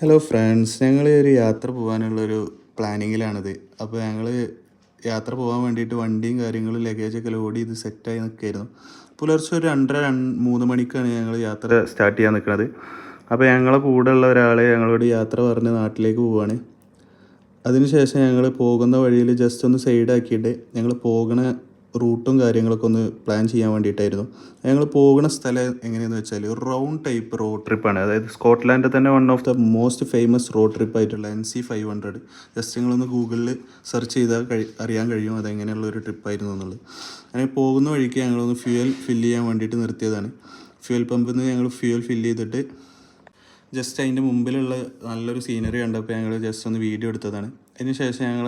Hello friends, ഞങ്ങൾ ഒരു യാത്ര പോകാനുള്ളൊരു പ്ലാനിങ്ങിലാണിത്. അപ്പോൾ ഞങ്ങൾ യാത്ര പോകാൻ വേണ്ടിയിട്ട് വണ്ടിയും കാര്യങ്ങളും ലഗേജൊക്കെ ലോഡ് ചെയ്ത് സെറ്റായി നിൽക്കുകയായിരുന്നു. പുലർച്ചെ ഒരു 2:30 3 മണിക്കാണ് ഞങ്ങൾ യാത്ര സ്റ്റാർട്ട് ചെയ്യാൻ നിൽക്കുന്നത്. അപ്പോൾ ഞങ്ങളെ കൂടെ ഉള്ള ഒരാൾ ഞങ്ങളോട് യാത്ര പറഞ്ഞ് നാട്ടിലേക്ക് പോവുകയാണ്. അതിനുശേഷം ഞങ്ങൾ പോകുന്ന വഴിയിൽ ജസ്റ്റ് ഒന്ന് സൈഡാക്കിയിട്ട് ഞങ്ങൾ പോകുന്ന റൂട്ടും കാര്യങ്ങളൊക്കെ ഒന്ന് പ്ലാൻ ചെയ്യാൻ വേണ്ടിയിട്ടായിരുന്നു. ഞങ്ങൾ പോകുന്ന സ്ഥലം എങ്ങനെയെന്ന് വെച്ചാൽ ഒരു റൗണ്ട് ടൈപ്പ് റോഡ് ട്രിപ്പാണ്. അതായത് സ്കോട്ട്ലാൻഡിൽ തന്നെ one of the most famous road ട്രിപ്പായിട്ടുള്ള NC 500 ജസ്റ്റ് നിങ്ങളൊന്ന് ഗൂഗിളിൽ സെർച്ച് ചെയ്താൽ അറിയാൻ കഴിയും അതെങ്ങനെയുള്ള ഒരു ട്രിപ്പായിരുന്നു എന്നുള്ളത്. അങ്ങനെ പോകുന്ന വഴിക്ക് ഞങ്ങളൊന്ന് ഫ്യൂവൽ ഫില്ല് ചെയ്യാൻ വേണ്ടിയിട്ട് നിർത്തിയതാണ്. ഫ്യൂവൽ പമ്പിൽ നിന്ന് ഞങ്ങൾ ഫ്യൂവൽ ഫില്ല് ചെയ്തിട്ട് ജസ്റ്റ് അതിൻ്റെ മുമ്പിലുള്ള നല്ലൊരു സീനറി കണ്ടപ്പോൾ ഞങ്ങൾ ജസ്റ്റ് ഒന്ന് വീഡിയോ എടുത്തതാണ്. അതിന് ശേഷം ഞങ്ങൾ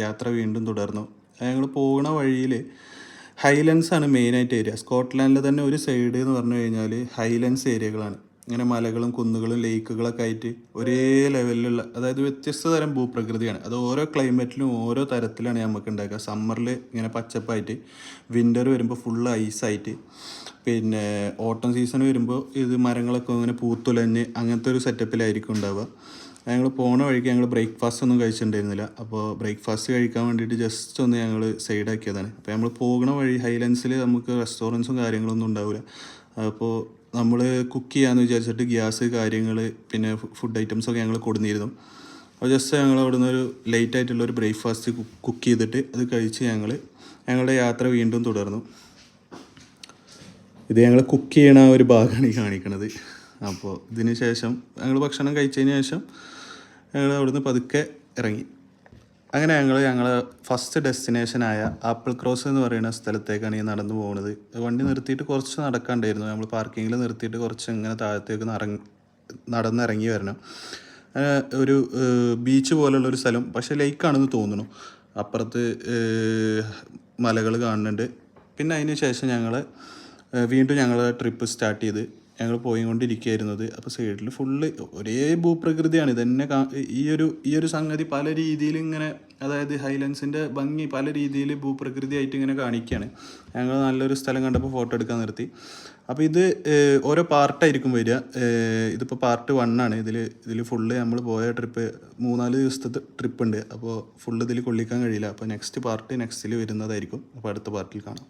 യാത്ര വീണ്ടും തുടർന്നു. ഞങ്ങൾ പോകുന്ന വഴിയിൽ ഹൈലൻഡ്സ് ആണ് മെയിനായിട്ട് ഏരിയ. സ്കോട്ട്ലാൻഡിൽ തന്നെ ഒരു സൈഡ് എന്ന് പറഞ്ഞു കഴിഞ്ഞാൽ ഹൈലൻഡ്സ് ഏരിയകളാണ്. ഇങ്ങനെ മലകളും കുന്നുകളും ലേക്കുകളൊക്കെ ആയിട്ട് ഒരേ ലെവലിലുള്ള, അതായത് വ്യത്യസ്ത തരം ഭൂപ്രകൃതിയാണ്. അത് ഓരോ ക്ലൈമറ്റിലും ഓരോ തരത്തിലാണ് നമുക്ക് ഉണ്ടാക്കുക. സമ്മറിൽ ഇങ്ങനെ പച്ചപ്പായിട്ട്, വിൻ്റർ വരുമ്പോൾ ഫുള്ള് ഐസായിട്ട്, പിന്നെ ഓട്ടം സീസൺ വരുമ്പോൾ ഇത് മരങ്ങളൊക്കെ ഇങ്ങനെ പൂത്തുലഞ്ഞ് അങ്ങനത്തെ ഒരു സെറ്റപ്പിലായിരിക്കും ഉണ്ടാവുക. ഞങ്ങൾ പോണ വഴിക്ക് ഞങ്ങൾ ബ്രേക്ക്ഫാസ്റ്റ് ഒന്നും കഴിച്ചിട്ടുണ്ടായിരുന്നില്ല. അപ്പോൾ ബ്രേക്ക്ഫാസ്റ്റ് കഴിക്കാൻ വേണ്ടിയിട്ട് ജസ്റ്റ് ഒന്ന് ഞങ്ങൾ സൈഡാക്കിയതാണ്. അപ്പോൾ നമ്മൾ പോകുന്ന വഴി ഹൈലൻഡ്സിൽ നമുക്ക് റെസ്റ്റോറൻറ്റ്സും കാര്യങ്ങളൊന്നും ഉണ്ടാവില്ല. അപ്പോൾ നമ്മൾ കുക്ക് ചെയ്യാമെന്ന് വിചാരിച്ചിട്ട് ഗ്യാസ് കാര്യങ്ങൾ പിന്നെ ഫുഡ് ഐറ്റംസൊക്കെ ഞങ്ങൾ കൊടുന്നിരുന്നു. അപ്പോൾ ജസ്റ്റ് ഞങ്ങൾ അവിടെ നിന്ന് ഒരു ലേറ്റ് ആയിട്ടുള്ളൊരു ബ്രേക്ക്ഫാസ്റ്റ് കുക്ക് ചെയ്തിട്ട് അത് കഴിച്ച് ഞങ്ങളുടെ യാത്ര വീണ്ടും തുടർന്നു. ഇത് ഞങ്ങൾ കുക്ക് ചെയ്യണ ഒരു ഭാഗമാണ് ഈ കാണിക്കണത്. അപ്പോൾ ഇതിന് ശേഷം ഞങ്ങൾ ഭക്ഷണം കഴിച്ചതിന് ശേഷം ഞങ്ങൾ അവിടുന്ന് പതുക്കെ ഇറങ്ങി. അങ്ങനെ ഞങ്ങളെ ഫസ്റ്റ് ഡെസ്റ്റിനേഷനായ ആപ്പിൾ ക്രോസ് എന്ന് പറയുന്ന സ്ഥലത്തേക്കാണ് ഈ നടന്നു പോകുന്നത്. വണ്ടി നിർത്തിയിട്ട് കുറച്ച് നടക്കാണ്ടായിരുന്നു. നമ്മൾ പാർക്കിങ്ങിൽ നിർത്തിയിട്ട് കുറച്ച് ഇങ്ങനെ താഴത്തേക്ക് നടന്നിറങ്ങി വരണം. ഒരു ബീച്ച് പോലുള്ളൊരു സ്ഥലം, പക്ഷേ ലേക്കാണെന്ന് തോന്നുന്നു. അപ്പുറത്ത് മലകൾ കാണുന്നുണ്ട്. പിന്നെ അതിന് ശേഷം വീണ്ടും ഞങ്ങൾ ട്രിപ്പ് സ്റ്റാർട്ട് ചെയ്ത് ഞങ്ങൾ പോയിക്കൊണ്ടിരിക്കുകയായിരുന്നത്. അപ്പോൾ സൈഡിൽ ഫുള്ള് ഒരേ ഭൂപ്രകൃതിയാണ്. ഇതന്നെ ഈ ഒരു സംഗതി പല രീതിയിൽ ഇങ്ങനെ, അതായത് ഹൈലൻഡ്സിൻ്റെ ഭംഗി പല രീതിയിൽ ഭൂപ്രകൃതിയായിട്ട് ഇങ്ങനെ കാണിക്കുകയാണ്. ഞങ്ങൾ നല്ലൊരു സ്ഥലം കണ്ടപ്പോൾ ഫോട്ടോ എടുക്കാൻ നിർത്തി. അപ്പോൾ ഇത് ഓരോ പാർട്ടായിരിക്കും വരിക. ഇതിപ്പോൾ പാർട്ട് 1 ആണ്. ഇതിൽ ഫുള്ള് നമ്മൾ പോയ ട്രിപ്പ് 3-4 ദിവസത്തെ ട്രിപ്പ് ഉണ്ട്. അപ്പോൾ ഫുള്ള് ഇതിൽ കൊള്ളിക്കാൻ കഴിയില്ല. അപ്പോൾ നെക്സ്റ്റ് പാർട്ട് നെക്സ്റ്റിൽ വരുന്നതായിരിക്കും. അപ്പോൾ അടുത്ത പാർട്ടിൽ കാണാം.